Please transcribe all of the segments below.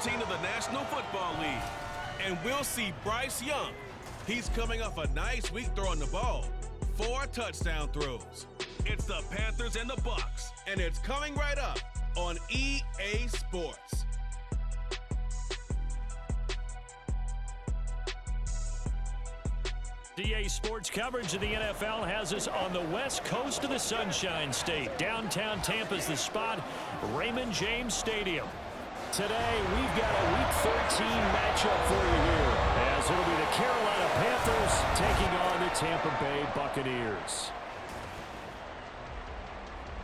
14 of the National Football League. And we'll see Bryce Young. He's coming off a nice week throwing the ball. 4 touchdown throws. It's the Panthers and the Bucs, and it's coming right up on EA Sports. EA Sports coverage of the NFL has us on the west coast of the Sunshine State. Downtown Tampa's the spot, Raymond James Stadium. Today, we've got a Week 13 matchup for you here, as it'll be the Carolina Panthers taking on the Tampa Bay Buccaneers.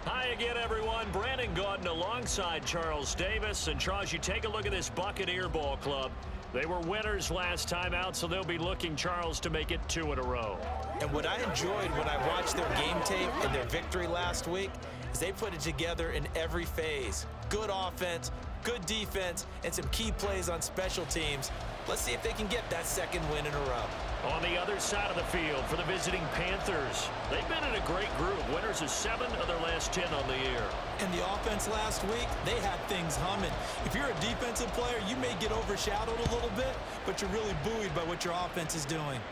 Hi again, everyone. Brandon Gaudin alongside Charles Davis. And Charles, you take a look at this Buccaneer ball club. They were winners last time out, so they'll be looking, Charles, to make it 2 in a row. And what I enjoyed when I watched their game tape and their victory last week is they put it together in every phase. Good offense, good defense, and some key plays on special teams. Let's see if they can get that 2nd win in a row. On the other side of the field for the visiting Panthers, they've been in a great group. Winners of 7 of their last 10 on the year. And the offense last week, they had things humming. If you're a defensive player, you may get overshadowed a little bit, but you're really buoyed by what your offense is doing.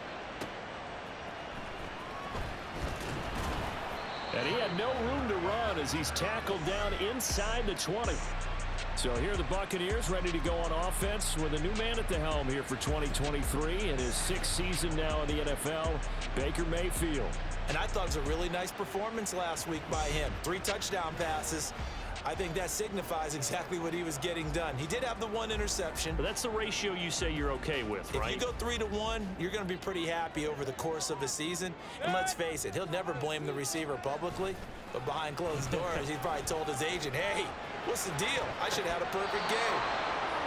And he had no room to run as he's tackled down inside the 20. So here are the Buccaneers ready to go on offense with a new man at the helm here for 2023 in his 6th season now in the NFL, Baker Mayfield. And I thought it was a really nice performance last week by him. 3 touchdown passes. I think that signifies exactly what he was getting done. He did have the 1 interception. But that's the ratio you say you're okay with, right? If you go 3-1, you're going to be pretty happy over the course of the season. And let's face it, he'll never blame the receiver publicly. But behind closed doors, he probably told his agent, hey, what's the deal? I should have had a perfect game.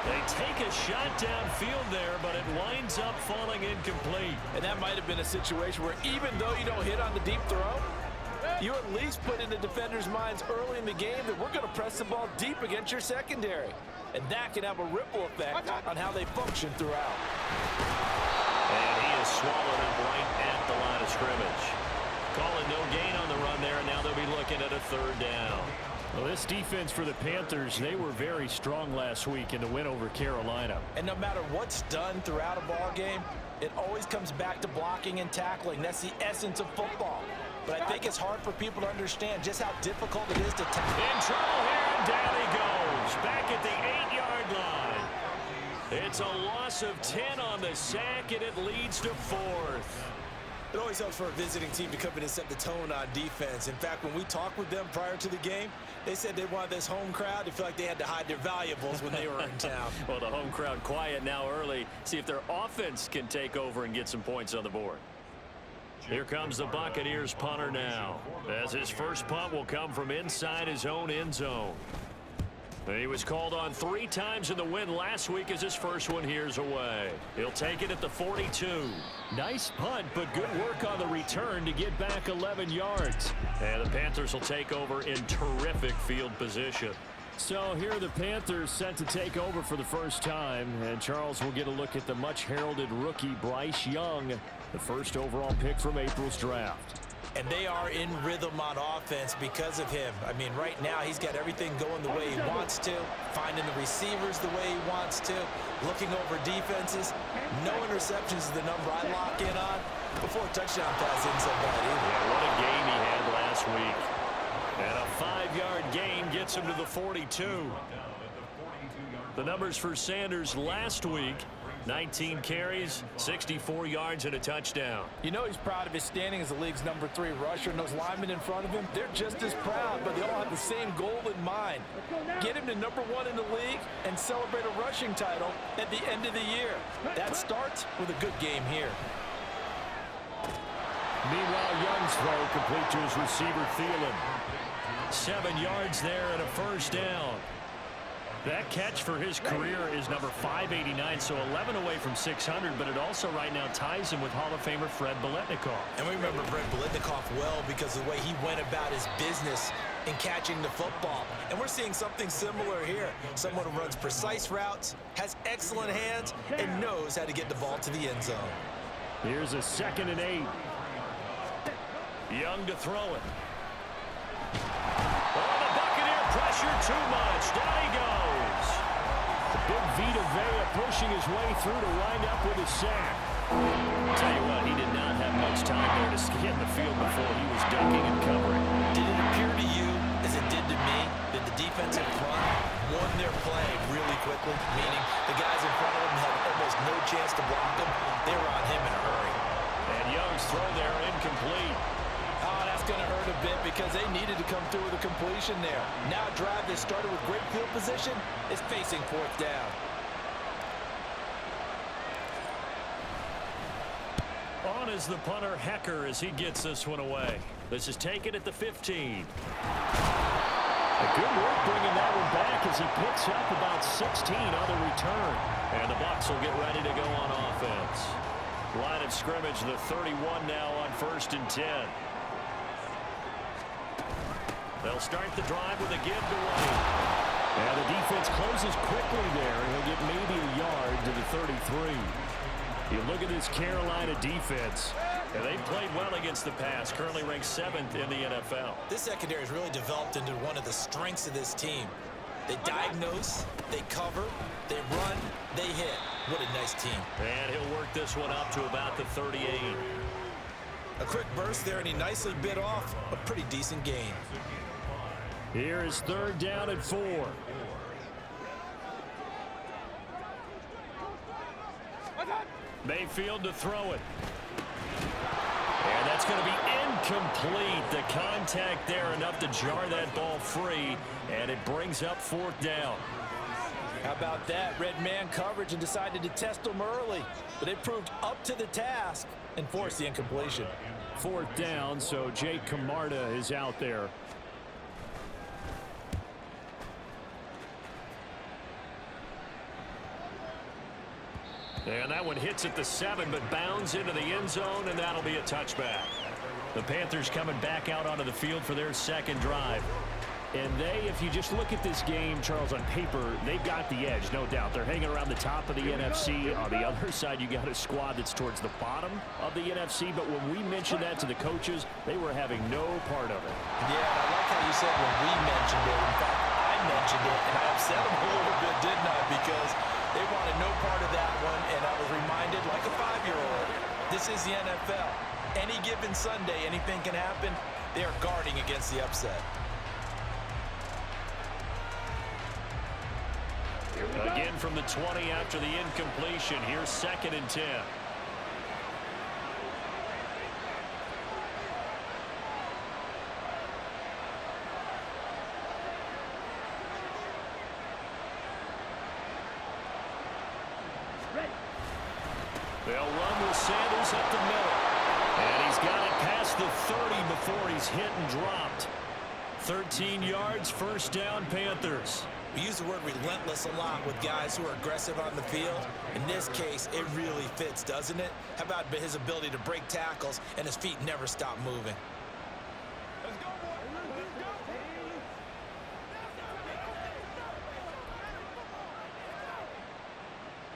They take a shot downfield there, but it winds up falling incomplete. And that might have been a situation where even though you don't hit on the deep throw, you at least put in the defenders' minds early in the game that we're going to press the ball deep against your secondary. And that can have a ripple effect on how they function throughout. And he is swallowed up right at the line of scrimmage. Calling no gain on the run there, and now they'll be looking at a 3rd down. Well, this defense for the Panthers, they were very strong last week in the win over Carolina. And no matter what's done throughout a ball game, it always comes back to blocking and tackling. That's the essence of football. But I think it's hard for people to understand just how difficult it is to tackle. In trouble here, and down he goes. Back at the 8-yard line. It's a loss of 10 on the sack, and it leads to 4th. It always helps for a visiting team to come in and set the tone on defense. In fact, when we talked with them prior to the game, they said they wanted this home crowd to feel like they had to hide their valuables when they were in town. Well, the home crowd quiet now early. See if their offense can take over and get some points on the board. Here comes the Buccaneers punter now, as his first punt will come from inside his own end zone. He was called on 3 times in the win last week as his first one here's away. He'll take it at the 42. Nice punt, but good work on the return to get back 11 yards. And the Panthers will take over in terrific field position. So here are the Panthers set to take over for the first time. And Charles will get a look at the much-heralded rookie Bryce Young, the first overall pick from April's draft. And they are in rhythm on offense because of him. I mean, right now he's got everything going the way he wants to, finding the receivers the way he wants to, looking over defenses. No interceptions is the number I lock in on. Before a touchdown pass isn't so bad either. Yeah, what a game he had last week. And a 5-yard gain gets him to the 42. The numbers for Sanders last week: 19 carries, 64 yards, and a touchdown. You know he's proud of his standing as the league's number 3 rusher, and those linemen in front of him, they're just as proud, but they all have the same goal in mind. Get him to number 1 in the league and celebrate a rushing title at the end of the year. That starts with a good game here. Meanwhile, Young's throw complete to his receiver, Thielen. 7 yards there and a first down. That catch for his career is number 589, so 11 away from 600, but it also right now ties him with Hall of Famer Fred Biletnikoff. And we remember Fred Biletnikoff well because of the way he went about his business in catching the football. And we're seeing something similar here. Someone who runs precise routes, has excellent hands, and knows how to get the ball to the end zone. Here's a 2nd and 8. Young to throw it. Oh, the Buccaneer pressure too much. Down he goes. Big Vita Vea pushing his way through to wind up with a sack. Tell you what, he did not have much time there to scan the field before he was ducking and covering. Did it appear to you, as it did to me, that the defensive front won their play really quickly? Meaning the guys in front of them had almost no chance to block him. They were on him in a hurry. And Young's throw there incomplete. Oh, that's going to hurt a bit because they needed to come through with a completion there. Now a drive that started with great field position is facing fourth down. On is the punter, Hecker, as he gets this one away. This is taken at the 15. A good work bringing that one back as he picks up about 16 on the return. And the Bucs will get ready to go on offense. Line of scrimmage, the 31 now on 1st and 10. They'll start the drive with a give to White. And the defense closes quickly there, and he'll get maybe a yard to the 33. You look at this Carolina defense, and they've played well against the pass, currently ranked 7th in the NFL. This secondary has really developed into one of the strengths of this team. They diagnose, they cover, they run, they hit. What a nice team. And he'll work this one up to about the 38. A quick burst there, and he nicely bit off a pretty decent gain. Here is 3rd down and 4. Mayfield to throw it. And that's going to be incomplete. The contact there enough to jar that ball free, and it brings up 4th down. How about that? Red man coverage and decided to test them early. But they proved up to the task and forced the incompletion. 4th down, so Jake Camarda is out there. And that one hits at the 7, but bounds into the end zone, and that'll be a touchback. The Panthers coming back out onto the field for their 2nd drive. And they, if you just look at this game, Charles, on paper, they've got the edge, no doubt. They're hanging around the top of the NFC. On the other side, you got a squad that's towards the bottom of the NFC. But when we mentioned that to the coaches, they were having no part of it. Yeah, I like how you said when we mentioned it. In fact, I mentioned it, and I upset them a little bit, didn't I? Because they wanted no part of that one, and I was reminded like a 5-year-old. This is the NFL. Any given Sunday, anything can happen. They are guarding against the upset. Again from the 20 after the incompletion. Here's 2nd and 10. They'll run with Sanders up the middle. And he's got it past the 30 before he's hit and dropped. 13 yards, 1st down, Panthers. We use the word relentless a lot with guys who are aggressive on the field. In this case, it really fits, doesn't it? How about his ability to break tackles and his feet never stop moving? Let's go, boy. Let's go.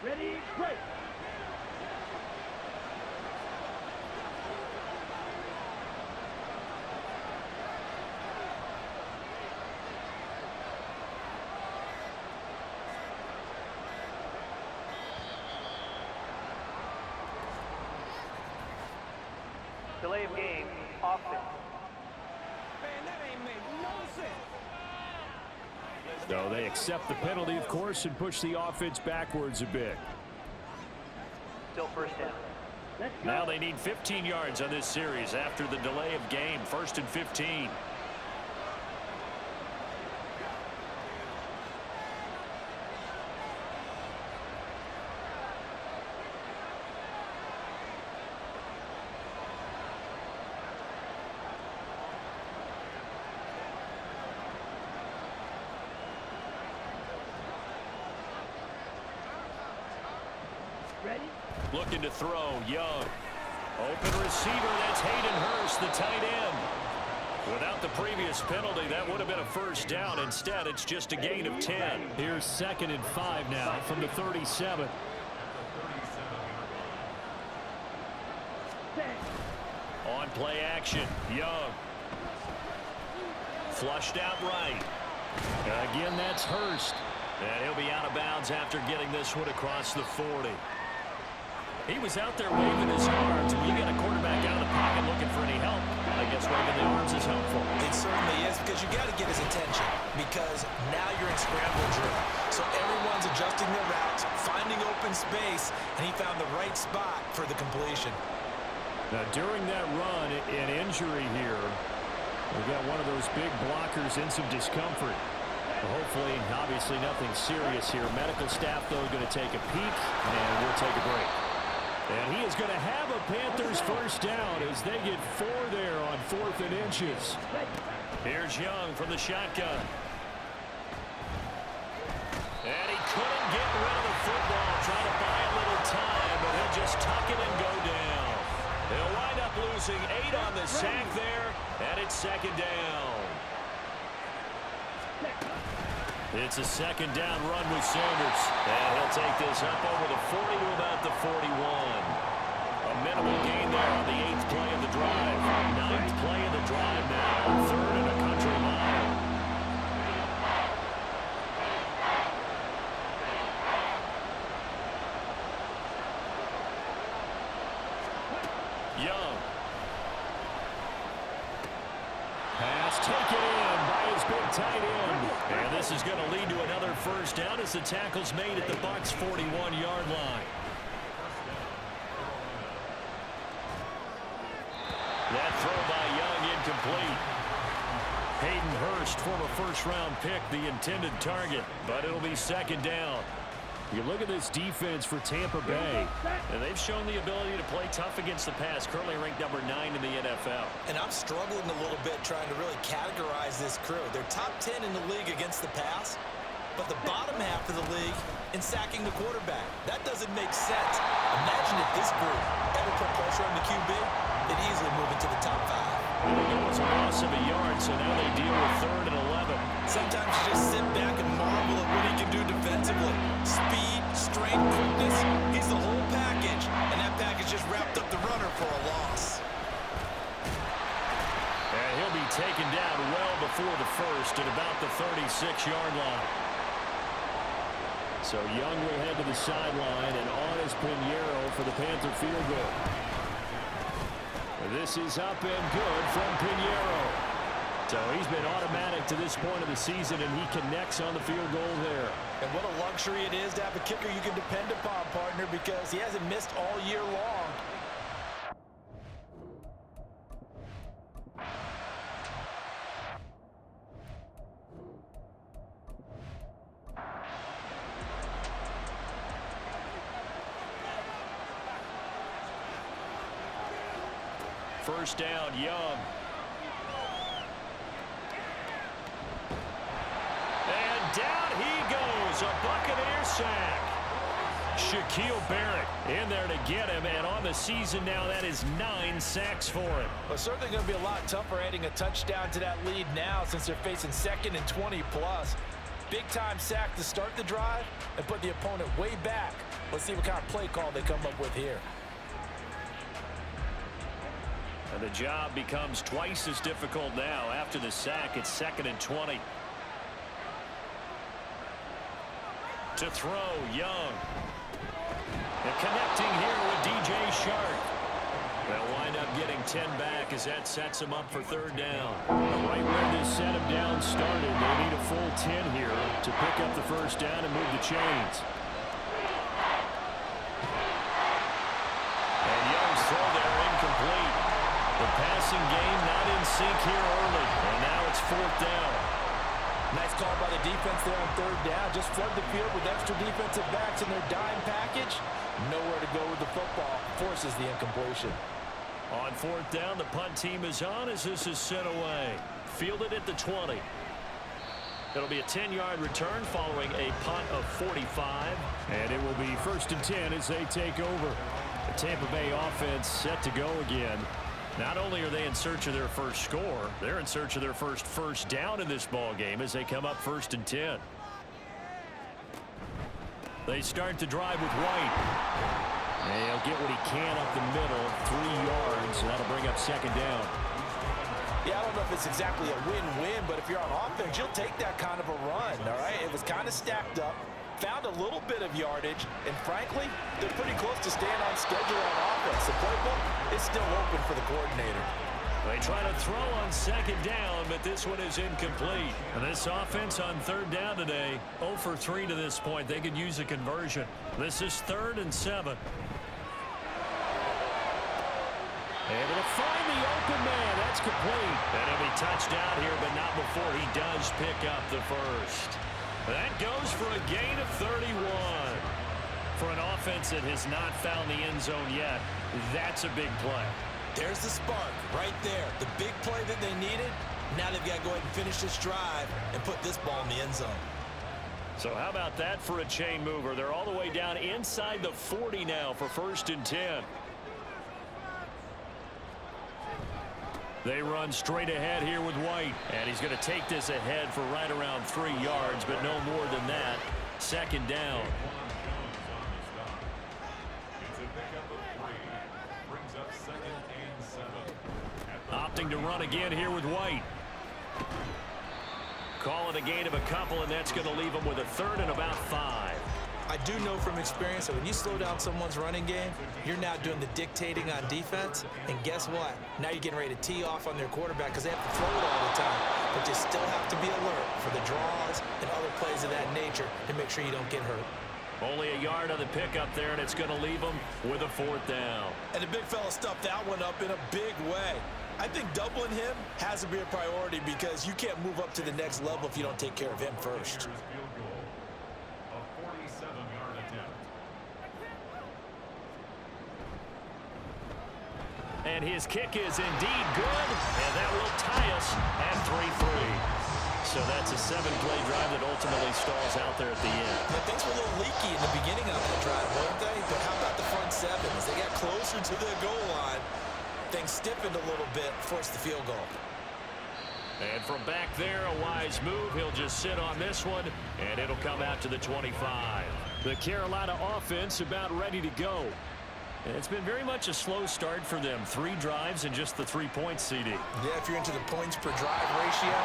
Ready, break. Delay of game, offense. Man, that ain't make no sense. So they accept the penalty, of course, and push the offense backwards a bit. Still 1st down. Now they need 15 yards on this series after the delay of game. 1st and 15. Ready? Looking to throw, Young. Open receiver, that's Hayden Hurst, the tight end. Without the previous penalty, that would have been a 1st down. Instead, it's just a gain of 10. Here's 2nd and 5 now from the 37. On play action, Young. Flushed out right. Again, that's Hurst. And he'll be out of bounds after getting this one across the 40. He was out there waving his arms. When you get a quarterback out of the pocket looking for any help, I guess waving the arms is helpful. It certainly is, because you got to get his attention, because now you're in scramble drill. So everyone's adjusting their routes, finding open space, and he found the right spot for the completion. Now, during that run, an injury here. We've got one of those big blockers in some discomfort. Hopefully, obviously nothing serious here. Medical staff, though, going to take a peek, and we'll take a break. And he is going to have a Panthers first down as they get 4 there on 4th and inches. Here's Young from the shotgun. And he couldn't get rid of the football, trying to buy a little time, but he'll just tuck it and go down. They'll wind up losing 8 on the sack there, and it's 2nd down. It's a 2nd down run with Sanders. And he'll take this up over the 40 to about the 41. A minimal gain there on the 8th play of the drive. 9th play of the drive now. 3rd and a country mile. Young. Pass taken in by his big tight end. And this is going to lead to another first down as the tackle's made at the Bucs' 41-yard line. That throw by Young incomplete. Hayden Hurst, former first-round pick, the intended target, but it'll be 2nd down. You look at this defense for Tampa Bay, and they've shown the ability to play tough against the pass, currently ranked number 9 in the NFL. And I'm struggling a little bit trying to really categorize this crew. They're top 10 in the league against the pass, but the bottom half of the league in sacking the quarterback. That doesn't make sense. Imagine if this group ever put pressure on the QB, they'd easily move into the top 5. It was a loss of a yard, so now they deal with 3rd and 11. Sometimes you just sit back and marvel at what he can do defensively. Speed, strength, quickness, he's the whole package, and that package just wrapped up the runner for a loss. And he'll be taken down well before the first at about the 36-yard line. So Young will head to the sideline, and on is Pinheiro for the Panther field goal. This is up and good from Pinheiro. So he's been automatic to this point of the season, and he connects on the field goal there. And what a luxury it is to have a kicker you can depend upon, partner, because he hasn't missed all year long. First down, Young. And down he goes, a Buccaneers sack. Shaquille Barrett in there to get him, and on the season now, that is 9 sacks for him. Well, certainly going to be a lot tougher adding a touchdown to that lead now since they're facing 2nd and 20+. Big-time sack to start the drive and put the opponent way back. Let's see what kind of play call they come up with here. And the job becomes twice as difficult now. After the sack, it's 2nd and 20. To throw, Young. And connecting here with DJ Shark. They'll wind up getting 10 back as that sets them up for 3rd down. Right where this set them down started, they need a full 10 here to pick up the first down and move the chains. And Young's throw there incomplete. The passing game not in sync here early, and now it's 4th down. Nice call by the defense there on 3rd down. Just flood the field with extra defensive backs in their dime package. Nowhere to go with the football. Forces the incompletion. On 4th down, the punt team is on as this is sent away. Fielded at the 20. It'll be a 10-yard return following a punt of 45. And it will be 1st and 10 as they take over. The Tampa Bay offense set to go again. Not only are they in search of their first score, they're in search of their first down in this ball game as they come up 1st and 10. They start the drive with White. And he'll get what he can up the middle, 3 yards, and that'll bring up 2nd down. Yeah, I don't know if it's exactly a win-win, but if you're on offense, you'll take that kind of a run, all right? It was kind of stacked up, found a little bit of yardage, and frankly, they're pretty close to staying on schedule on offense. The playbook is still open for the coordinator. They try to throw on second down, but this one is incomplete. And this offense on third down today, 0 for 3 to this point. They could use a conversion. This is 3rd and 7. Able to find the open man. That's complete. And he'll be touchdown here, but not before he does pick up the first. That goes for a gain of 31. For an offense that has not found the end zone yet, that's a big play. There's the spark right there. The big play that they needed. Now they've got to go ahead and finish this drive and put this ball in the end zone. So how about that for a chain mover? They're all the way down inside the 40 now for 1st and 10. They run straight ahead here with White. And he's going to take this ahead for right around 3 yards, but no more than that. 2nd down. Opting to run again here with White. Call it a gain of a couple, and that's going to leave him with a 3rd and about 5. I do know from experience that when you slow down someone's running game, you're now doing the dictating on defense. And guess what? Now you're getting ready to tee off on their quarterback because they have to throw it all the time. But you still have to be alert for the draws and other plays of that nature to make sure you don't get hurt. Only a yard on the pickup there, and it's going to leave him with a 4th down. And the big fella stuffed that one up in a big way. I think doubling him has to be a priority because you can't move up to the next level if you don't take care of him first. And his kick is indeed good, and that will tie us at 3-3. So that's a 7-play drive that ultimately stalls out there at the end. Yeah, things were a little leaky in the beginning of that drive, weren't they? But how about the front 7? As they got closer to the goal line, things stiffened a little bit, forced the field goal. And from back there, a wise move. He'll just sit on this one, and it'll come out to the 25. The Carolina offense about ready to go. And it's been very much a slow start for them. 3 drives and just the 3 points, CD. Yeah, if you're into the points per drive ratio,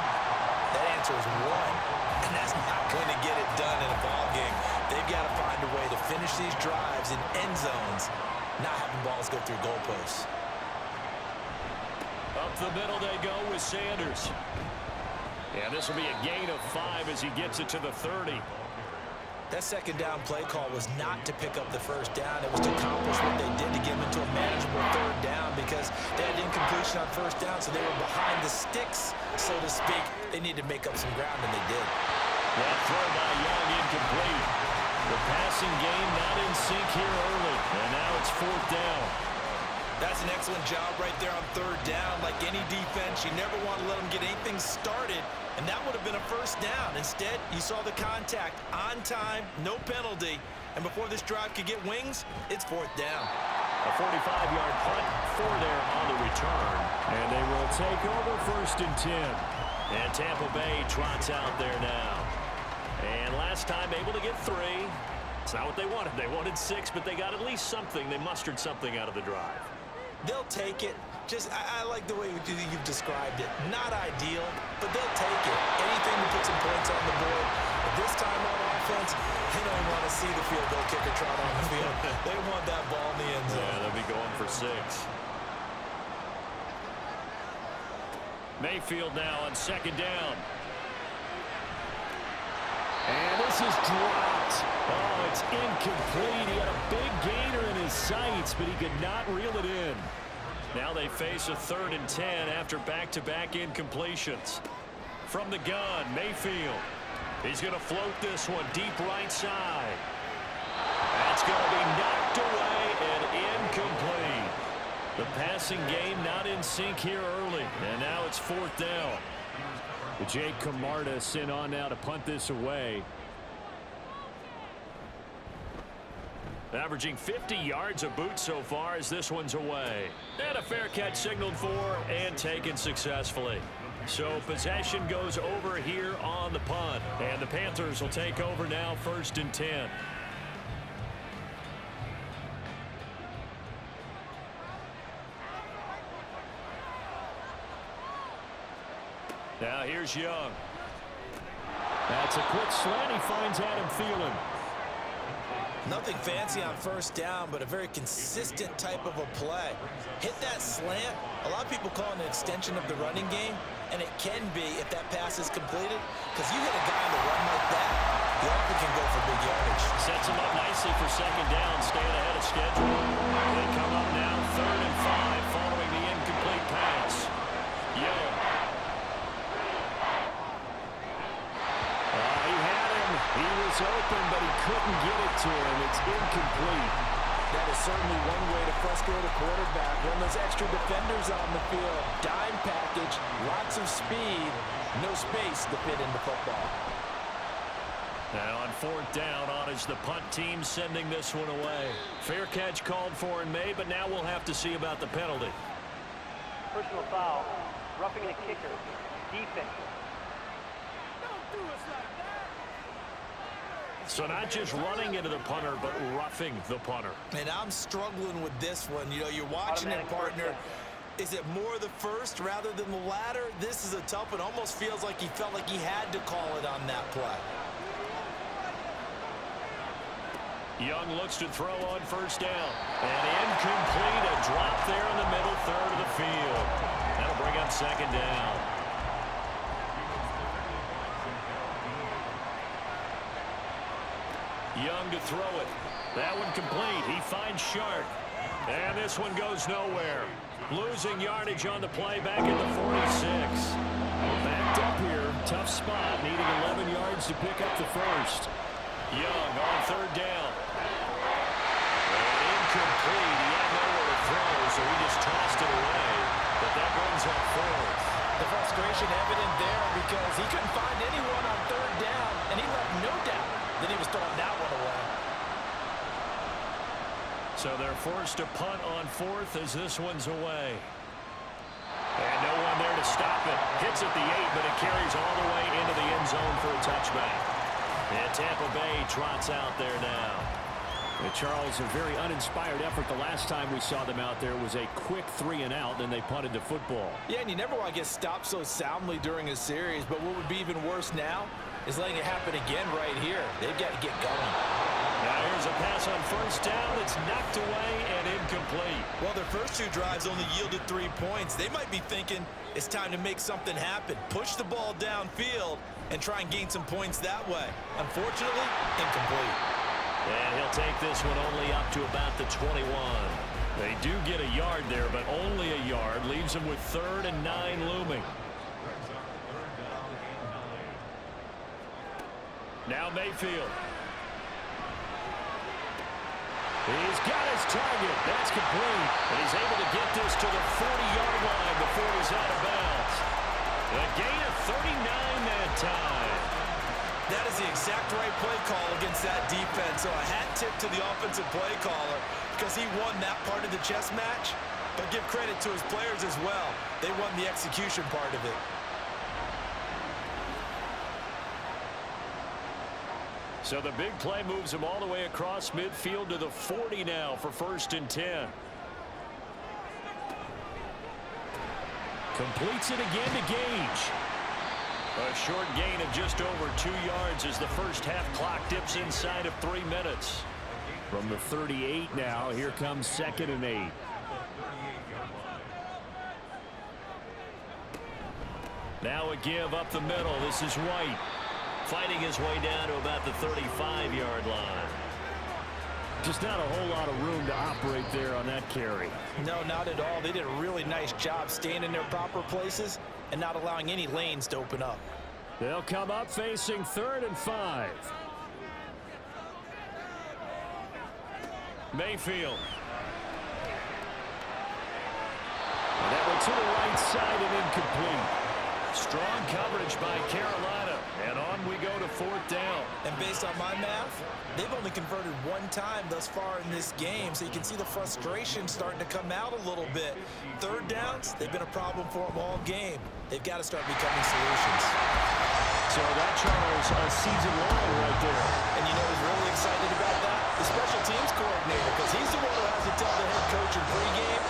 that answer is 1. And that's not going to get it done in a ball game. They've got to find a way to finish these drives in end zones, not having balls go through goalposts. Up the middle they go with Sanders. And this will be a gain of 5 as he gets it to the 30. That second down play call was not to pick up the first down. It was to accomplish what they did to get them into a manageable 3rd down because they had incompletion on 1st down, so they were behind the sticks, so to speak. They needed to make up some ground, and they did. That throw by Young incomplete. The passing game not in sync here early, and now it's 4th down. That's an excellent job right there on 3rd down. Like any defense, you never want to let them get anything started, and that would have been a 1st down. Instead, you saw the contact on time, no penalty, and before this drive could get wings, it's 4th down. A 45-yard punt for there on the return, and they will take over 1st and 10. And Tampa Bay trots out there now. And last time able to get 3. It's not what they wanted. They wanted 6, but they got at least something. They mustered something out of the drive. They'll take it. I like the way you've described it. Not ideal, but they'll take it. Anything to put some points on the board. But this time on offense, they don't want to see the field goal kicker trot on the field. They want that ball in the end zone. Yeah, they'll be going for 6. Mayfield now on 2nd down. And this is dropped. Oh, it's incomplete. He had a big gainer in his sights, but he could not reel it in. Now they face a 3rd and 10 after back-to-back incompletions. From the gun, Mayfield. He's going to float this one deep right side. That's going to be knocked away and incomplete. The passing game not in sync here early, and now it's 4th down. Jake Camarda sent on now to punt this away. Averaging 50 yards a boot so far as this one's away. And a fair catch signaled for and taken successfully. So possession goes over here on the punt. And the Panthers will take over now 1st and 10. Now here's Young. That's a quick slant. He finds Adam Thielen. Nothing fancy on first down, but a very consistent type of a play. Hit that slant. A lot of people call it an extension of the running game, and it can be if that pass is completed, because you hit a guy on the run like that, he often can go for big yardage. Sets him up nicely for second down, staying ahead of schedule. They come up now 3rd and 5 following the incomplete pass. Young. He had him. He was open, but he couldn't get it to him. It's incomplete. That is certainly one way to frustrate a quarterback. Run those extra defenders on the field. Dime package, lots of speed, no space to fit into football. Now on 4th down, on is the punt team sending this one away. Fair catch called for and made, but now we'll have to see about the penalty. Personal foul. Roughing the kicker. Defense. Don't do us like that. So not just running into the punter, but roughing the punter. And I'm struggling with this one. You know, you're watching it, partner. Is it more the first rather than the latter? This is a tough one. Almost feels like he felt like he had to call it on that play. Young looks to throw on first down. And incomplete, a drop there in the middle third of the field. That'll bring up second down. Young to throw it. That one complete. He finds Sharp. And this one goes nowhere. Losing yardage on the play back at the 46. Backed up here. Tough spot. Needing 11 yards to pick up the first. Young on 3rd down. And incomplete. He had nowhere to throw, so he just tossed it away. But that brings up 4th. The frustration evident there because he couldn't find anyone on 3rd down, and he left no doubt that he was throwing that one away. So they're forced to punt on 4th as this one's away. And no one there to stop it. Hits at the 8, but it carries all the way into the end zone for a touchback. And Tampa Bay trots out there now. And Charles, a very uninspired effort. The last time we saw them out there was a quick 3-and-out, and they punted the football. Yeah, and you never want to get stopped so soundly during a series, but what would be even worse now is letting it happen again right here. They've got to get going. Now here's a pass on first down. It's knocked away and incomplete. Well, their first 2 drives only yielded 3 points. They might be thinking it's time to make something happen. Push the ball downfield and try and gain some points that way. Unfortunately, incomplete. And he'll take this one only up to about the 21. They do get a yard there, but only a yard. Leaves them with 3rd and 9 looming. Now Mayfield. He's got his target. That's complete. And he's able to get this to the 40-yard line before he's out of bounds. A gain of 39 that time. That is the exact right play call against that defense. So a hat tip to the offensive play caller because he won that part of the chess match. But give credit to his players as well. They won the execution part of it. So the big play moves him all the way across midfield to the 40 now for 1st and 10. Completes it again to Gage. A short gain of just over 2 yards as the first half clock dips inside of 3 minutes. From the 38 now, here comes 2nd and 8. Now a give up the middle. This is White. Fighting his way down to about the 35-yard line. Just not a whole lot of room to operate there on that carry. No, not at all. They did a really nice job staying in their proper places and not allowing any lanes to open up. They'll come up facing 3rd and 5. Mayfield. And that one to the right side and incomplete. Strong coverage by Carolina. And on we go to 4th down. And based on my math, they've only converted 1 time thus far in this game. So you can see the frustration starting to come out a little bit. 3rd downs, they've been a problem for them all game. They've got to start becoming solutions. So that, Charles, a season long right there. And you know who's really excited about that? The special teams coordinator, because he's the one who has to tell the head coach in pregame,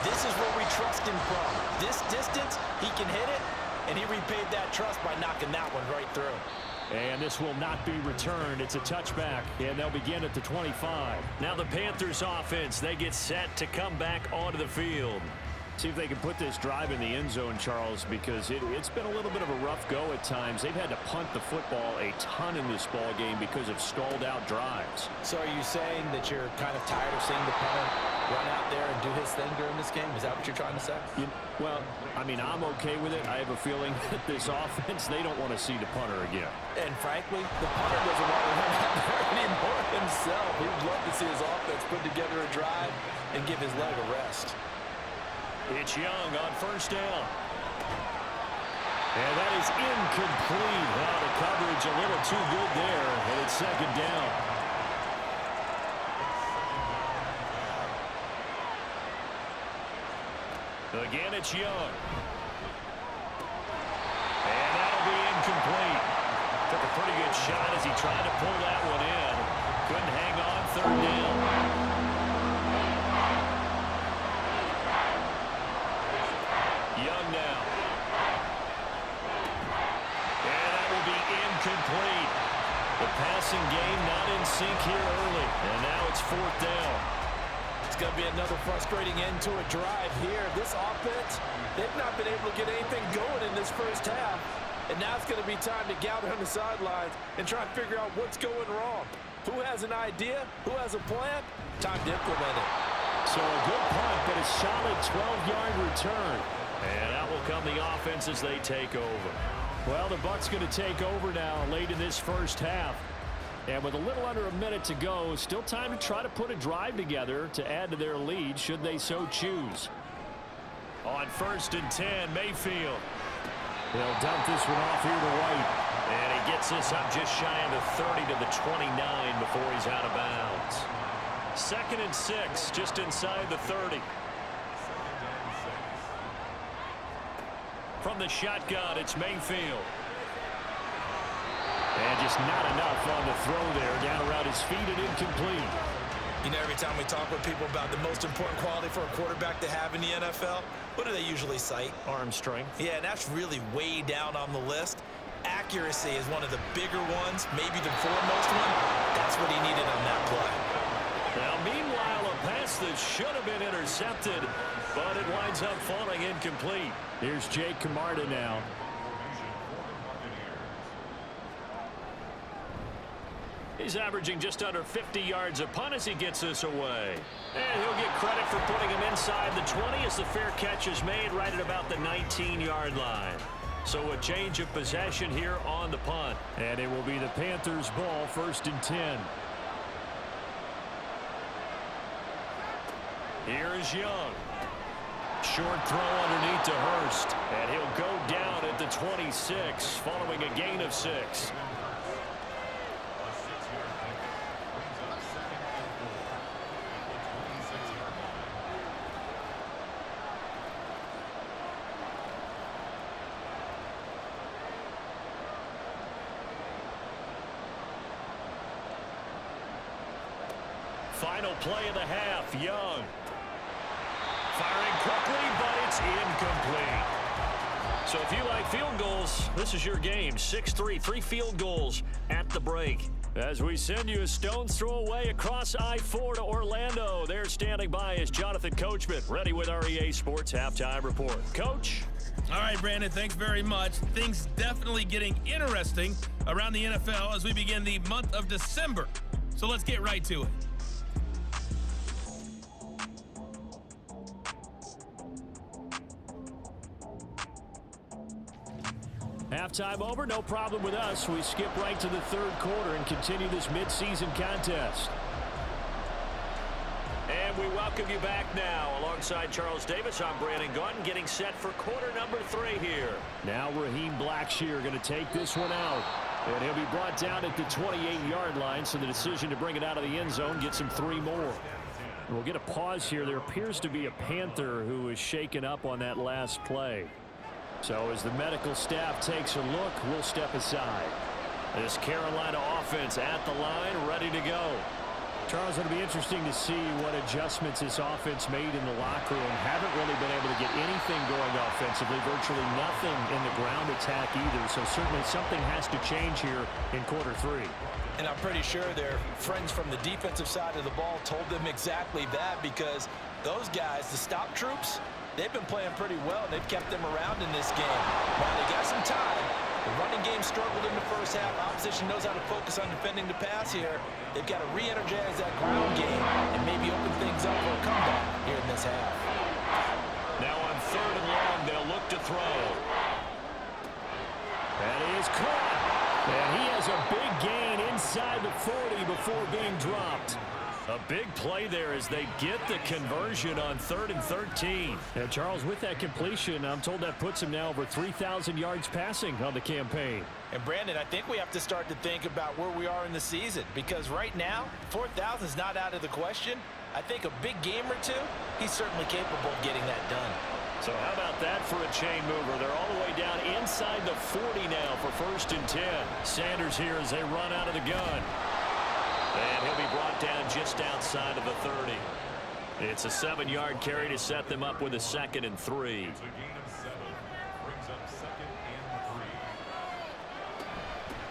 this is where we trust him from. This distance, he can hit it. and he repaid that trust by knocking that one right through. And this will not be returned. It's a touchback, and they'll begin at the 25. Now the Panthers offense, they get set to come back onto the field. See if they can put this drive in the end zone, Charles, because it's been a little bit of a rough go at times. They've had to punt the football a ton in this ball game because of stalled-out drives. So are you saying that you're kind of tired of seeing the punter run out there and do his thing during this game? Is that what you're trying to say? Well, I mean, I'm okay with it. I have a feeling that this offense, they don't want to see the punter again. And frankly, the punter doesn't want to run out there anymore himself. He'd love to see his offense put together a drive and give his leg a rest. It's Young on first down. And that is incomplete. Well, the coverage a little too good there, and it's second down. Again, it's Young. And that'll be incomplete. Took a pretty good shot as he tried to pull that one in. Couldn't hang on, third down. Young now. And that will be incomplete. The passing game not in sync here early. And now it's fourth down. It's going to be another frustrating end to a drive here. This offense, they've not been able to get anything going in this first half. And now it's going to be time to gather on the sidelines and try and figure out what's going wrong. Who has an idea? Who has a plan? Time to implement it. So a good punt, but a solid 12-yard return. And out will come the offense as they take over. Well, the Bucs going to take over now late in this first half. And with a little under a minute to go, still time to try to put a drive together to add to their lead should they so choose. On first and 10, Mayfield. They'll dump this one off here to White. And he gets this up just shy of the 30 to the 29 before he's out of bounds. Second and 6, just inside the 30. From the shotgun, it's Mayfield. And just not enough on the throw there. Down around his feet and incomplete. You know, every time we talk with people about the most important quality for a quarterback to have in the NFL, what do they usually cite? Arm strength. Yeah, and that's really way down on the list. Accuracy is one of the bigger ones, maybe the foremost one. That's what he needed on that play. Now, meanwhile, a pass that should have been intercepted, but it winds up falling incomplete. Here's Jake Camarda now. He's averaging just under 50 yards a punt as he gets this away. And he'll get credit for putting him inside the 20 as the fair catch is made right at about the 19-yard line. So a change of possession here on the punt. And it will be the Panthers' ball, first and 10. Here is Young. Short throw underneath to Hurst. And he'll go down at the 26 following a gain of 6. Final play of the half, Young. Firing quickly, but it's incomplete. So if you like field goals, this is your game. 6-3, 3 field goals at the break. As we send you a stone's throw away across I-4 to Orlando. There standing by is Jonathan Coachman, ready with our EA Sports Halftime Report. Coach? All right, Brandon, thanks very much. Things definitely getting interesting around the NFL as we begin the month of December. So let's get right to it. Halftime over, no problem with us. We skip right to the third quarter and continue this midseason contest. And we welcome you back now. Alongside Charles Davis, I'm Brandon Gaudin, getting set for quarter number 3 here. Now Raheem Blackshear going to take this one out. And he'll be brought down at the 28-yard line, so the decision to bring it out of the end zone gets him 3 more. We'll get a pause here. There appears to be a Panther who is shaken up on that last play. So as the medical staff takes a look, we'll step aside. This Carolina offense at the line, ready to go. Charles, it'll be interesting to see what adjustments this offense made in the locker room. Haven't really been able to get anything going offensively, virtually nothing in the ground attack either. So certainly something has to change here in quarter 3. And I'm pretty sure their friends from the defensive side of the ball told them exactly that, because those guys, the stop troops, they've been playing pretty well, and they've kept them around in this game. Now they got some time. The running game struggled in the first half. Opposition knows how to focus on defending the pass here. They've got to re-energize that ground game and maybe open things up for a comeback here in this half. Now on 3rd and long, they'll look to throw. That is caught. And he has a big gain inside the 40 before being dropped. A big play there as they get the conversion on 3rd and 13. And Charles, with that completion, I'm told that puts him now over 3,000 yards passing on the campaign. And Brandon, I think we have to start to think about where we are in the season, because right now, 4,000 is not out of the question. I think a big game or two, he's certainly capable of getting that done. So how about that for a chain mover? They're all the way down inside the 40 now for 1st and 10. Sanders here as they run out of the gun. And he'll be brought down just outside of the 30. It's a 7-yard carry to set them up with a 2nd and 3.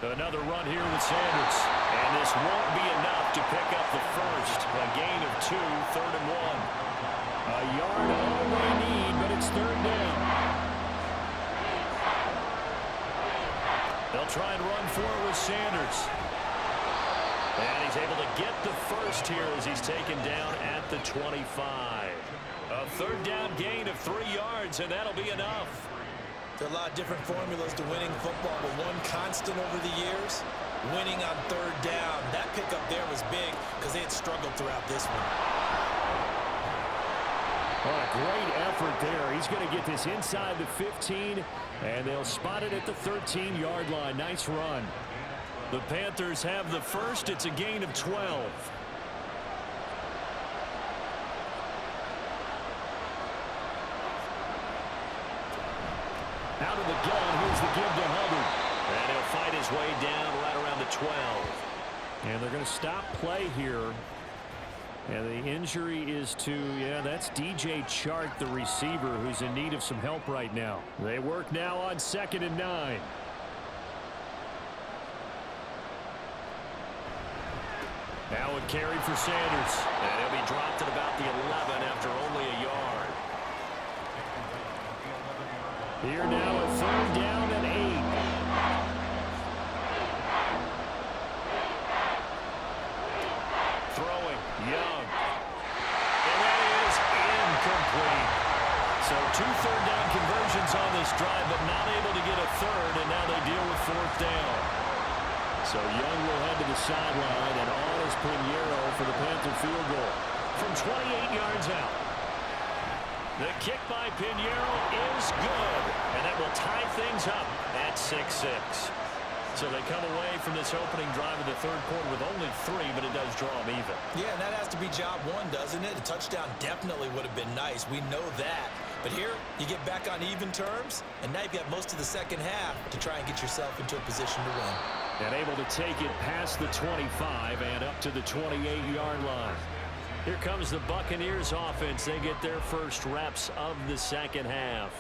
Another run here with Sanders. And this won't be enough to pick up the first. A gain of 2, 3rd and 1. A yard all they need, but it's 3rd down. They'll try and run for it with Sanders. And he's able to get the first here as he's taken down at the 25. A 3rd down gain of 3 yards, and that'll be enough. There are a lot of different formulas to winning football, but one constant over the years, winning on 3rd down. That pickup there was big because they had struggled throughout this one. Oh, a great effort there. He's going to get this inside the 15, and they'll spot it at the 13-yard line. Nice run. The Panthers have the first. It's a gain of 12. Out of the gun, here's the give to Hubbard. And he'll fight his way down right around the 12. And they're going to stop play here. And the injury is to, that's DJ Chark, the receiver, who's in need of some help right now. They work now on 2nd and 9. Now a carry for Sanders. And he'll be dropped at about the 11 after only a yard. Here now a 3rd down and 8. Throwing, Young. And that is incomplete. So 2 third down conversions on this drive, but not able to get a 3rd, and now they deal with 4th down. So Young will head to the sideline, and on is Pinheiro for the Panther field goal from 28 yards out. The kick by Pinheiro is good, and that will tie things up at 6-6. So they come away from this opening drive in the 3rd quarter with only 3, but it does draw them even. Yeah, and that has to be job one, doesn't it? A touchdown definitely would have been nice. We know that. But here, you get back on even terms, and now you've got most of the second half to try and get yourself into a position to win. And able to take it past the 25 and up to the 28-yard line. Here comes the Buccaneers offense. They get their first reps of the second half.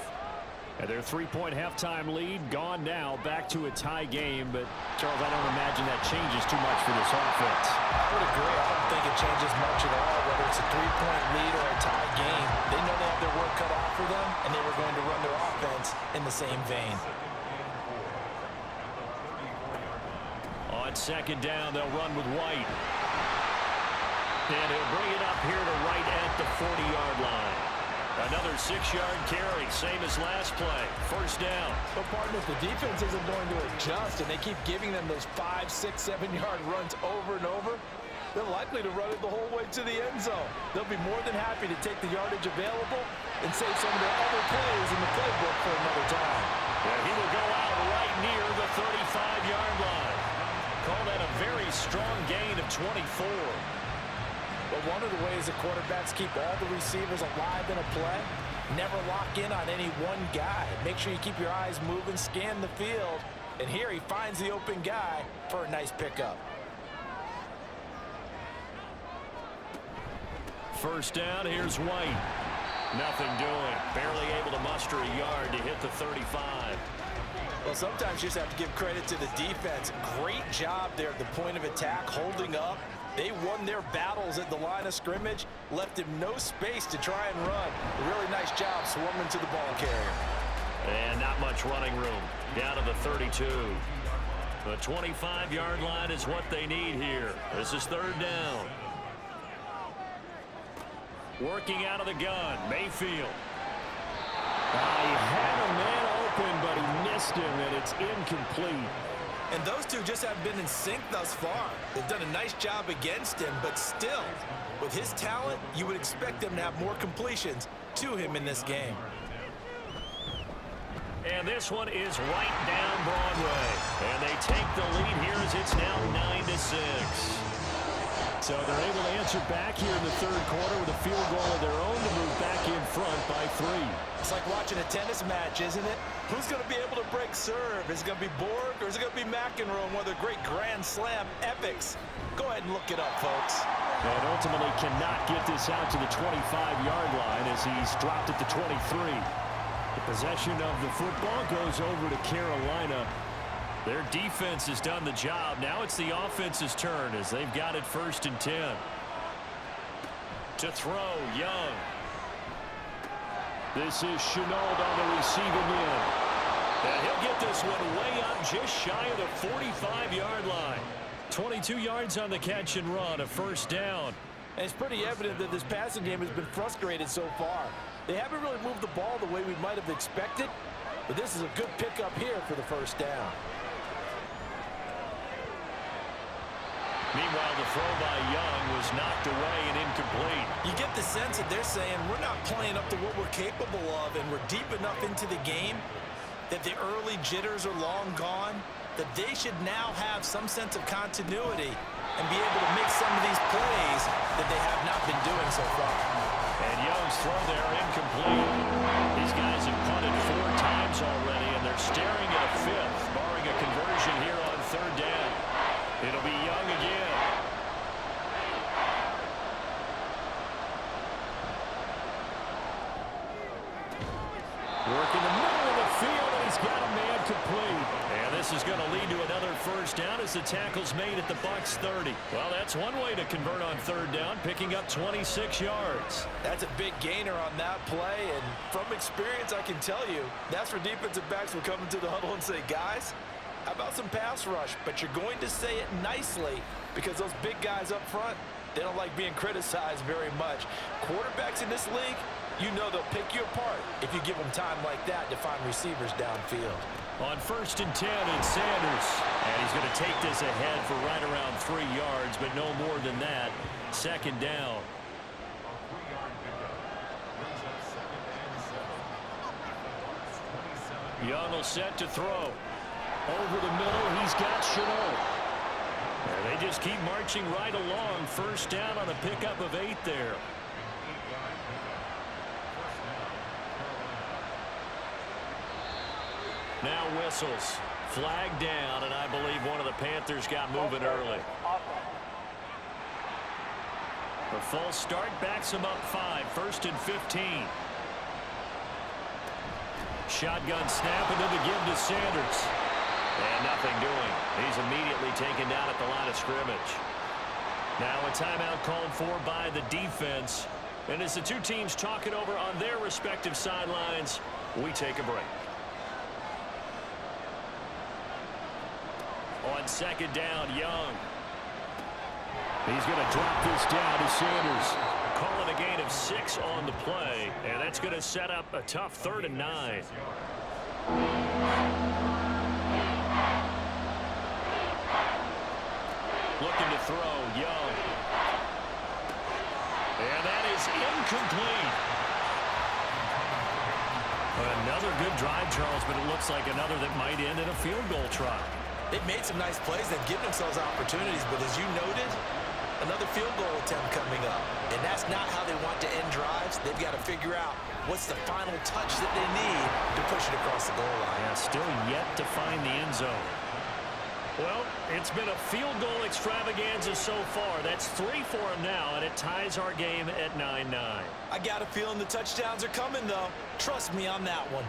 And their 3-point halftime lead gone now, back to a tie game. But, Charles, I don't imagine that changes too much for this offense. I would agree. I don't think it changes much at all, whether it's a 3-point lead or a tie game. They know they have their work cut out for them, and they were going to run their offense in the same vein. On 2nd down, they'll run with White. And he'll bring it up here to right at the 40-yard line. Another 6-yard carry, same as last play. 1st down. But, partner, if the defense isn't going to adjust and they keep giving them those 5, 6, 7-yard runs over and over, they're likely to run it the whole way to the end zone. They'll be more than happy to take the yardage available and save some of their other plays in the playbook for another time. Yeah, he will go out right near the 35-yard line. Call that a very strong gain of 24. But one of the ways that quarterbacks keep all the receivers alive in a play, never lock in on any one guy. Make sure you keep your eyes moving, scan the field, and here he finds the open guy for a nice pickup. first down. Here's White. Nothing doing. Barely able to muster a yard to hit the 35. Well, sometimes you just have to give credit to the defense. Great job there at the point of attack, holding up. They won their battles at the line of scrimmage, left him no space to try and run. A really nice job swarming to the ball carrier. And not much running room. Down to the 32. The 25-yard line is what they need here. This is third down. Working out of the gun, Mayfield. He had a man open, but he missed him, and it's incomplete. And those two just haven't been in sync thus far. They've done a nice job against him, but still, with his talent, you would expect them to have more completions to him in this game. And this one is right down Broadway. And they take the lead here as it's now 9-6. So they're able to answer back here in the third quarter with a field goal of their own to move back in front by 3. It's like watching a tennis match, isn't it? Who's going to be able to break serve? Is it going to be Borg or is it going to be McEnroe, one of the great Grand Slam epics? Go ahead and look it up, folks. And ultimately cannot get this out to the 25-yard line as he's dropped at the 23. The possession of the football goes over to Carolina. Their defense has done the job. Now it's the offense's turn as they've got it first and 10. To throw, Young. This is Chenault on the receiving end. And he'll get this one way up just shy of the 45-yard line. 22 yards on the catch and run, a first down. And it's pretty evident that this passing game has been frustrated so far. They haven't really moved the ball the way we might have expected, but this is a good pickup here for the first down. Meanwhile, the throw by Young was knocked away and incomplete. You get the sense that they're saying we're not playing up to what we're capable of, and we're deep enough into the game that the early jitters are long gone, that they should now have some sense of continuity and be able to make some of these plays that they have not been doing so far. And Young's throw there incomplete. These guys have punted 4 times already, and they're staring at a 5th, barring a conversion here on third down. It'll be Young again. Work in the middle of the field, and he's got a man complete. And this is going to lead to another first down as the tackle's made at the Bucs 30. Well, that's one way to convert on third down, picking up 26 yards. That's a big gainer on that play, and from experience, I can tell you, that's where defensive backs will come into the huddle and say, guys, how about some pass rush? But you're going to say it nicely because those big guys up front, they don't like being criticized very much. Quarterbacks in this league, you know they'll pick you apart if you give them time like that to find receivers downfield. On first and 10, it's Sanders. And he's going to take this ahead for right around 3 yards, but no more than that. Second down. Young will set to throw. Over the middle, he's got Chenault. And they just keep marching right along. First down on a pickup of 8 there. Now whistles. Flag down, and I believe one of the Panthers got moving early. The false start backs him up 5. First and 15. Shotgun snap, and then the give to Sanders. And nothing doing. He's immediately taken down at the line of scrimmage. Now a timeout called for by the defense. And as the two teams talk it over on their respective sidelines, we take a break. On second down, Young. He's going to drop this down to Sanders. Calling a gain of 6 on the play, and that's going to set up a tough 3rd and 9. Looking to throw, Young. And that is incomplete. Another good drive, Charles, but it looks like another that might end in a field goal try. They've made some nice plays. They've given themselves opportunities, but as you noted, another field goal attempt coming up. And that's not how they want to end drives. They've got to figure out what's the final touch that they need to push it across the goal line. Yeah, still yet to find the end zone. Well, it's been a field goal extravaganza so far. That's 3 for him now, and it ties our game at 9-9. I got a feeling the touchdowns are coming, though. Trust me on that one.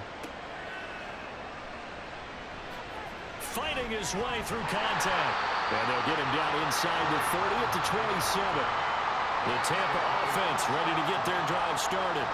Fighting his way through contact. And they'll get him down inside the 30 at the 27. The Tampa offense ready to get their drive started.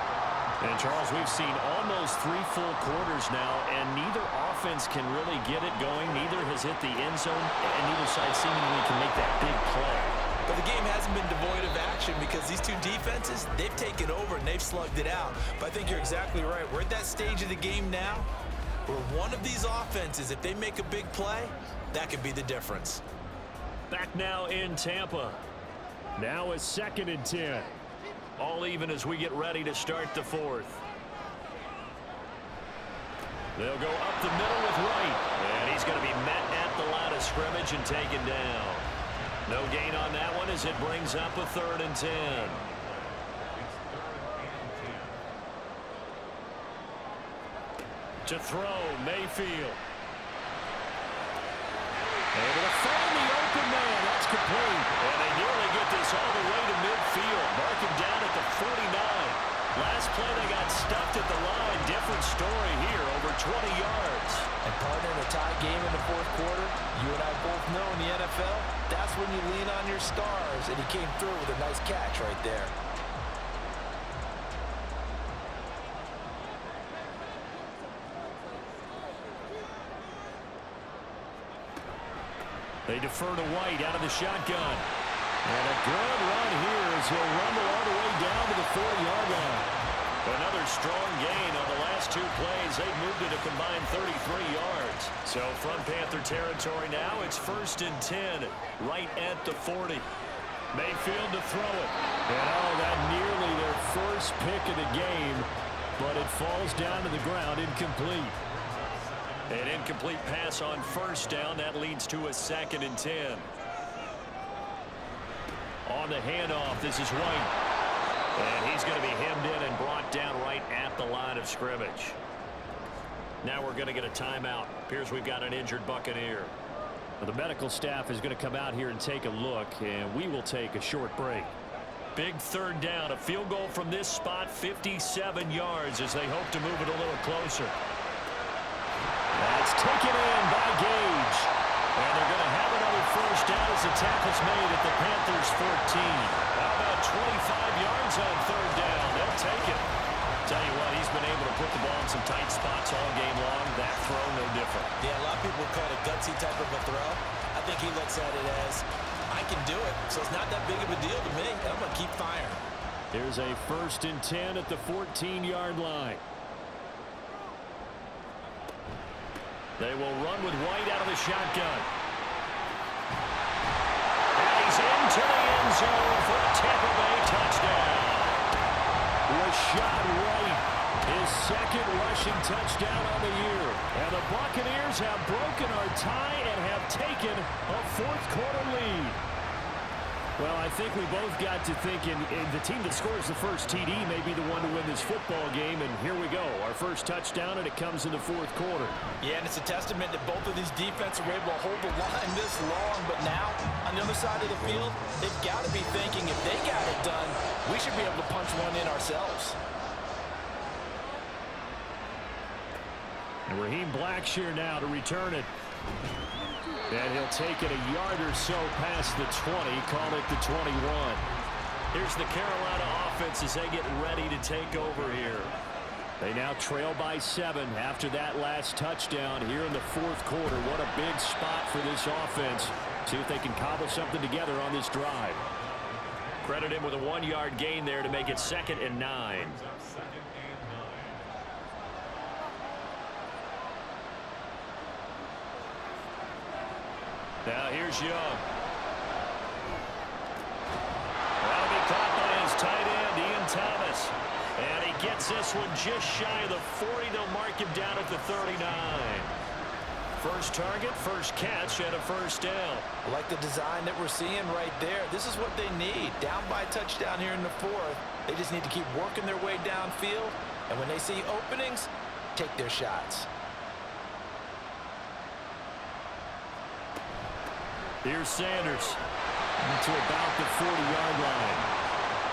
And, Charles, we've seen almost 3 full quarters now, and neither offense can really get it going. Neither has hit the end zone, and neither side seemingly can make that big play. But the game hasn't been devoid of action because these two defenses, they've taken over and they've slugged it out. But I think you're exactly right. We're at that stage of the game now where one of these offenses, if they make a big play, that could be the difference. Back now in Tampa. Now a 2nd and 10. All even as we get ready to start the 4th. They'll go up the middle with Wright. And he's going to be met at the line of scrimmage and taken down. No gain on that one as it brings up a 3rd and 10. To throw, Mayfield. Able to find the open man. That's complete. And they nearly get this all the way to midfield. Mark him down at the 49. Last play they got stuffed at the line. Different story here, over 20 yards. And partner, in a tie game in the 4th quarter, you and I both know in the NFL, that's when you lean on your stars. And he came through with a nice catch right there. They defer to White out of the shotgun. And a good run here as he'll rumble all the way down to the 4-yard line. Another strong gain on the last 2 plays. They've moved it a combined 33 yards. So from Panther territory now, it's 1st and 10, right at the 40. Mayfield to throw it. And that nearly their first pick of the game, but it falls down to the ground incomplete. An incomplete pass on 1st down. That leads to a 2nd and 10. On the handoff, this is White. And he's going to be hemmed in and brought down right at the line of scrimmage. Now we're going to get a timeout. Appears we've got an injured Buccaneer. Well, the medical staff is going to come out here and take a look, and we will take a short break. Big 3rd down. A field goal from this spot, 57 yards as they hope to move it a little closer. That's taken in by Gage. And they're going to have another 1st down as the tackle's made at the Panthers' 14. How about 25 yards on 3rd down? They'll take it. Tell you what, he's been able to put the ball in some tight spots all game long. That throw, no different. Yeah, a lot of people call it a gutsy type of a throw. I think he looks at it as, I can do it, so it's not that big of a deal to me. I'm going to keep firing. Here's a 1st and 10 at the 14-yard line. They will run with White out of the shotgun. And he's into the end zone for a Tampa Bay touchdown. Rashad White, his 2nd rushing touchdown on the year. And the Buccaneers have broken our tie and have taken a 4th quarter lead. Well, I think we both got to thinking the team that scores the first TD may be the one to win this football game, and here we go. Our first touchdown, and it comes in the 4th quarter. Yeah, and it's a testament that both of these defenses were able to hold the line this long, but now, on the other side of the field, they've got to be thinking if they got it done, we should be able to punch one in ourselves. And Raheem Blackshear now to return it. And he'll take it a yard or so past the 20, call it the 21. Here's the Carolina offense as they get ready to take over here. They now trail by 7 after that last touchdown here in the 4th quarter. What a big spot for this offense. See if they can cobble something together on this drive. Credit him with a 1-yard gain there to make it 2nd and 9. Now here's Young. That'll be caught by his tight end, Ian Thomas. And he gets this one just shy of the 40. They'll mark him down at the 39. First target, first catch, and a 1st down. I like the design that we're seeing right there. This is what they need. Down by a touchdown here in the 4th. They just need to keep working their way downfield. And when they see openings, take their shots. Here's Sanders to about the 40-yard line.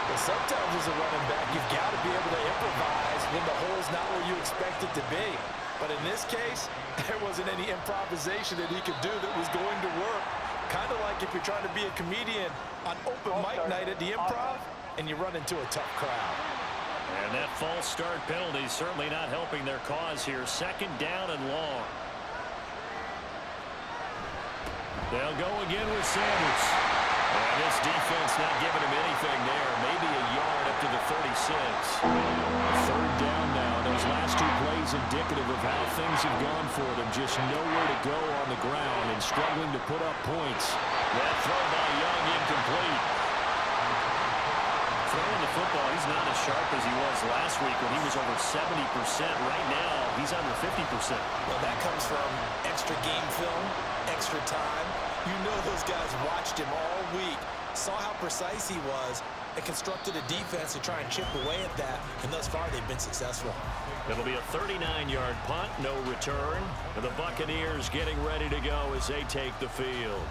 Well, sometimes as a running back, you've got to be able to improvise when the hole's not where you expect it to be. But in this case, there wasn't any improvisation that he could do that was going to work. Kind of like if you're trying to be a comedian on open mic night at the Improv and you run into a tough crowd. And that false start penalty is certainly not helping their cause here. Second down and long. They'll go again with Sanders. And this defense not giving him anything there. Maybe a yard up to the 36. Third down now. Those last two plays indicative of how things have gone for them. Just nowhere to go on the ground and struggling to put up points. That throw by Young incomplete. Throwing the football, he's not as sharp as he was last week when he was over 70%. Right now, he's under 50%. Well, that comes from extra game film, extra time. You know those guys watched him all week, saw how precise he was, and constructed a defense to try and chip away at that. And thus far, they've been successful. It'll be a 39-yard punt, no return. And the Buccaneers getting ready to go as they take the field.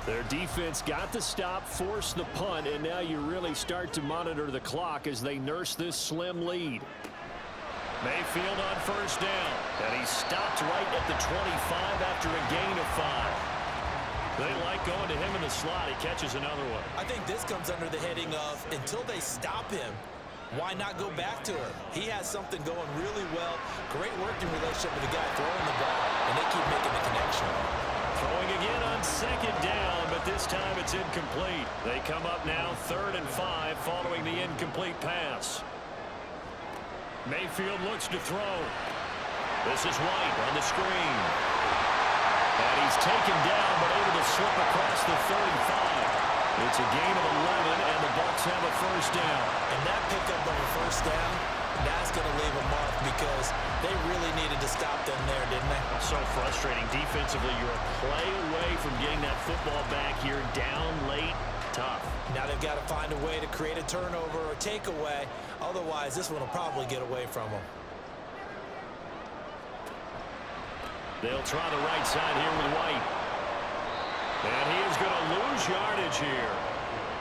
Their defense got the stop, forced the punt, and now you really start to monitor the clock as they nurse this slim lead. Mayfield on first down, and he stopped right at the 25 after a gain of 5. They like going to him in the slot. He catches another one. I think this comes under the heading of until they stop him, why not go back to him? He has something going really well, great working relationship with the guy throwing the ball, and they keep making the connection. Throwing again on second down, but this time it's incomplete. They come up now 3rd and 5 following the incomplete pass. Mayfield looks to throw. This is White on the screen. And he's taken down, but able to slip across the 35. It's a gain of 11, and the Bucs have a first down. And that pickup of a first down, that's going to leave a mark because they really needed to stop them there, didn't they? So frustrating. Defensively, you're a play away from getting that football back here. Down late, tough. Now they've got to find a way to create a turnover or takeaway. Otherwise, this one will probably get away from them. They'll try the right side here with White. And he is going to lose yardage here.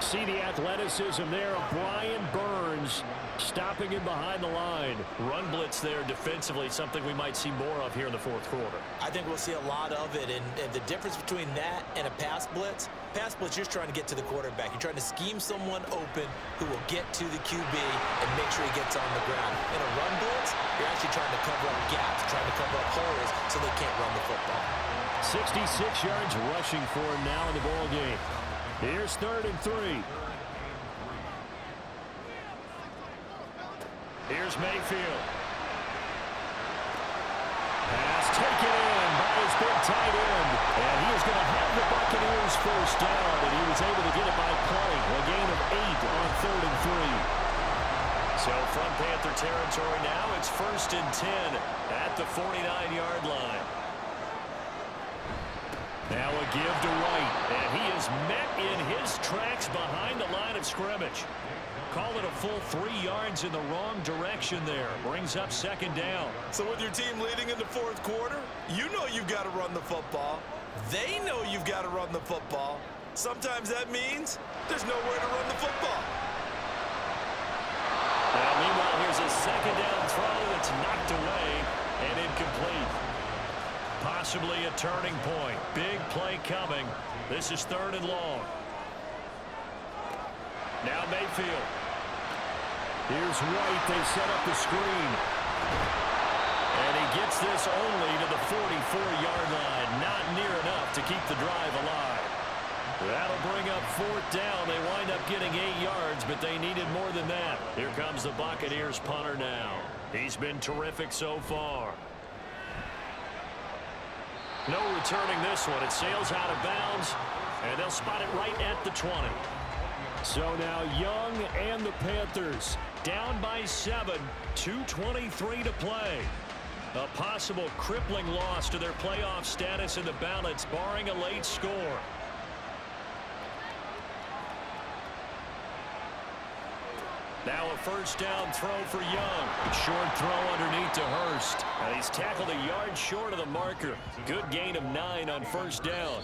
See the athleticism there of Brian Burns stopping him behind the line. Run blitz there defensively, something we might see more of here in the fourth quarter. I think we'll see a lot of it, and the difference between that and a pass blitz, you're trying to get to the quarterback. You're trying to scheme someone open who will get to the QB and make sure he gets on the ground. In a run blitz, you're actually trying to cover up gaps, trying to cover up holes so they can't run the football. 66 yards rushing for him now in the ball game. Here's 3rd and 3. Here's Mayfield. Pass taken in by his big tight end. And he is going to have the Buccaneers first down, and he was able to get it by play. A gain of 8 on 3rd and 3. So from Panther territory now, it's 1st and 10 at the 49-yard line. Now a give to White, and he is met in his tracks behind the line of scrimmage. Call it a full 3 yards in the wrong direction there. Brings up 2nd down. So with your team leading in the fourth quarter, you know you've got to run the football. They know you've got to run the football. Sometimes that means there's nowhere to run the football. Now, meanwhile, here's a 2nd down throw that's knocked away and incomplete. Possibly a turning point. Big play coming. This is 3rd and long. Now Mayfield. Here's White. They set up the screen. And he gets this only to the 44-yard line. Not near enough to keep the drive alive. That'll bring up 4th down. They wind up getting 8 yards, but they needed more than that. Here comes the Buccaneers punter now. He's been terrific so far. No returning this one. It sails out of bounds, and they'll spot it right at the 20. So now Young and the Panthers down by 7, 2:23 to play. A possible crippling loss to their playoff status in the balance, barring a late score. Now a first down throw for Young. Short throw underneath to Hurst. And he's tackled a yard short of the marker. Good gain of 9 on first down.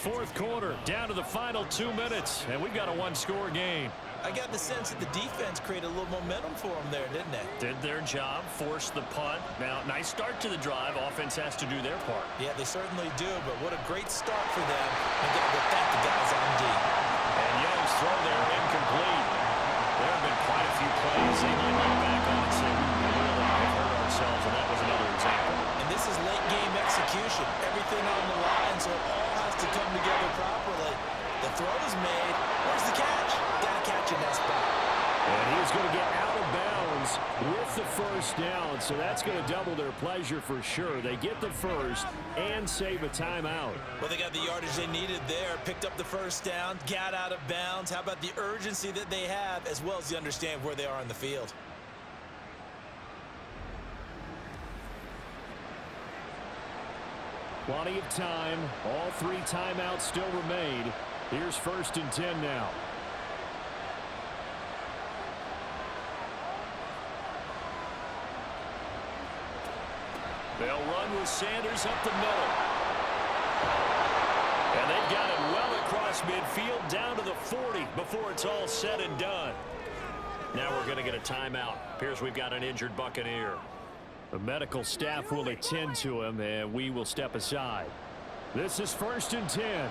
Fourth quarter, down to the final 2 minutes, and we've got a one-score game. I got the sense that the defense created a little momentum for them there, didn't they? Did their job, forced the punt. Now, nice start to the drive. Offense has to do their part. Yeah, they certainly do, but what a great start for them. And got to thank the guys on D. And Young's throw there incomplete. There have been quite a few plays they might look back on and say, we really have hurt ourselves, and that was another example. And this is late-game execution. Everything on the line, so it all has to come together properly. The throw is made. Where's the catch? Got to catch in that spot. And he's going to get out of bounds with the first down, so that's going to double their pleasure for sure. They get the first and save a timeout. Well, they got the yardage they needed there, picked up the first down, got out of bounds. How about the urgency that they have, as well as the understand where they are on the field? Plenty of time. All 3 timeouts still remain. Here's 1st and 10 now. They'll run with Sanders up the middle. And they've got it well across midfield down to the 40 before it's all said and done. Now we're going to get a timeout. Appears we've got an injured Buccaneer. The medical staff will attend to him, and we will step aside. This is 1st and 10.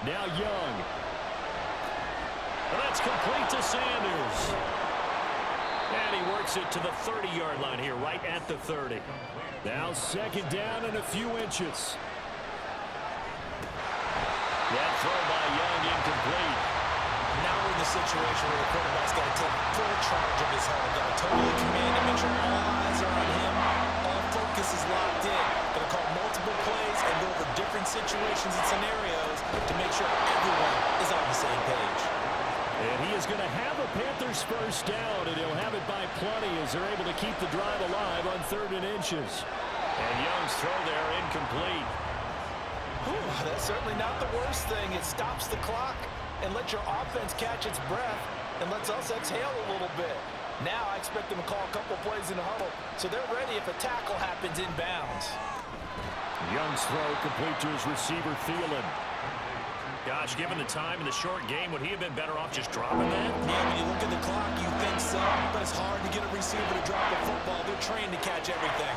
Now Young. And that's complete to Sanders. And he works it to the 30-yard line here, right at the 30. Now 2nd down and a few inches. That throw by Young incomplete. Now we're in the situation where the quarterback's got to take full charge of his huddle. Got to totally command him, make sure all eyes are on him. All focus is locked in. Going to call multiple plays and go over different situations and scenarios to make sure everyone is on the same page. And he is going to have a Panthers first down, and he'll have it by plenty as they're able to keep the drive alive on 3rd and inches. And Young's throw there incomplete. Whew, that's certainly not the worst thing. It stops the clock and lets your offense catch its breath and lets us exhale a little bit. Now I expect them to call a couple plays in the huddle so they're ready if a tackle happens inbounds. Young's throw complete to his receiver, Thielen. Gosh, given the time in the short game, would he have been better off just dropping that? Yeah, when you look at the clock, you think so, but it's hard to get a receiver to drop a football. They're trained to catch everything.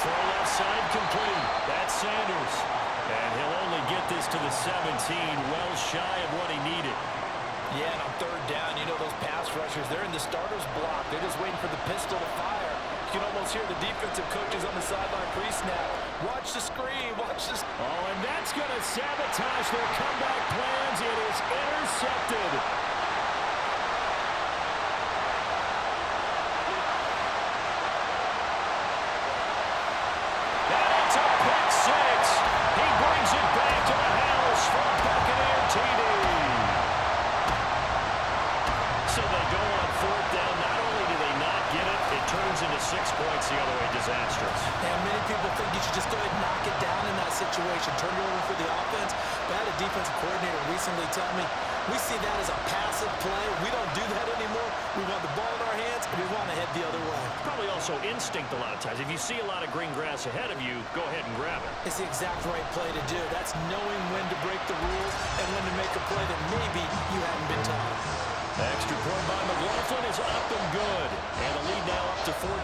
Throw left side complete. That's Sanders. And he'll only get this to the 17, well shy of what he needed. Yeah, and on 3rd down, you know those pass rushers, they're in the starter's block. They're just waiting for the pistol to fire. You can almost hear the defensive coaches on the sideline pre-snap. Watch the screen, watch this. Oh, and that's going to sabotage their comeback plans. It is intercepted. And it's a pick 6. He brings it back to the house for a Buccaneer TD. So they go on 4th down. Not only do they not get it, it turns into 6 points the other way. Disastrous. And many people think you should just go ahead and knock it down in that situation. Turn it over for the offense. But I had a defensive coordinator recently tell me, we see that as a passive play. We don't do that anymore. We want the ball in our hands, and we want to head the other way. Probably also instinct a lot of times. If you see a lot of green grass ahead of you, go ahead and grab it. It's the exact right play to do. That's knowing when to break the rules and when to make a play that maybe you hadn't been taught. Extra point by McLaughlin is up and good. And the lead now up to 14.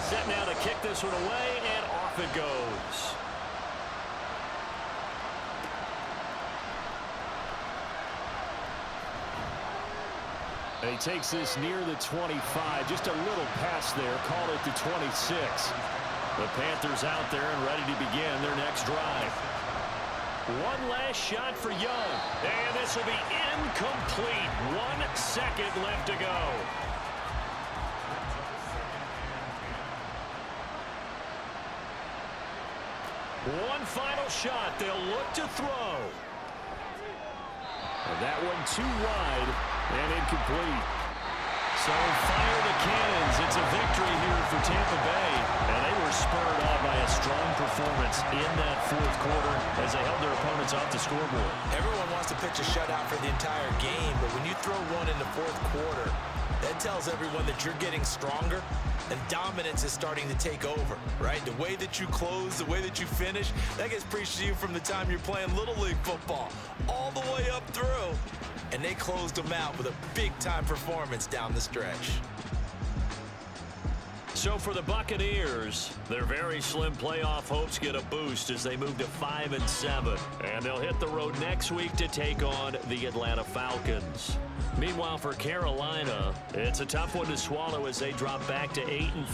Set now to kick this one away, and off it goes. And he takes this near the 25. Just a little pass there. Call it the 26. The Panthers out there and ready to begin their next drive. One last shot for Young. And this will be incomplete. 1 second left to go. One final shot. They'll look to throw. And that one too wide and incomplete. So fire the cannons. It's a victory here for Tampa Bay. And they were spurred on by a strong performance in that 4th quarter as they held their opponents off the scoreboard. Everyone wants to pitch a shutout for the entire game, but when you throw one in the 4th quarter, That tells everyone that you're getting stronger and dominance is starting to take over, right? The way that you close, the way that you finish, that gets preached to you from the time you're playing Little League football all the way up through. And they closed them out with a big-time performance down the stretch. So for the Buccaneers, their very slim playoff hopes get a boost as they move to 5-7. And they'll hit the road next week to take on the Atlanta Falcons. Meanwhile, for Carolina, it's a tough one to swallow as they drop back to 8-4.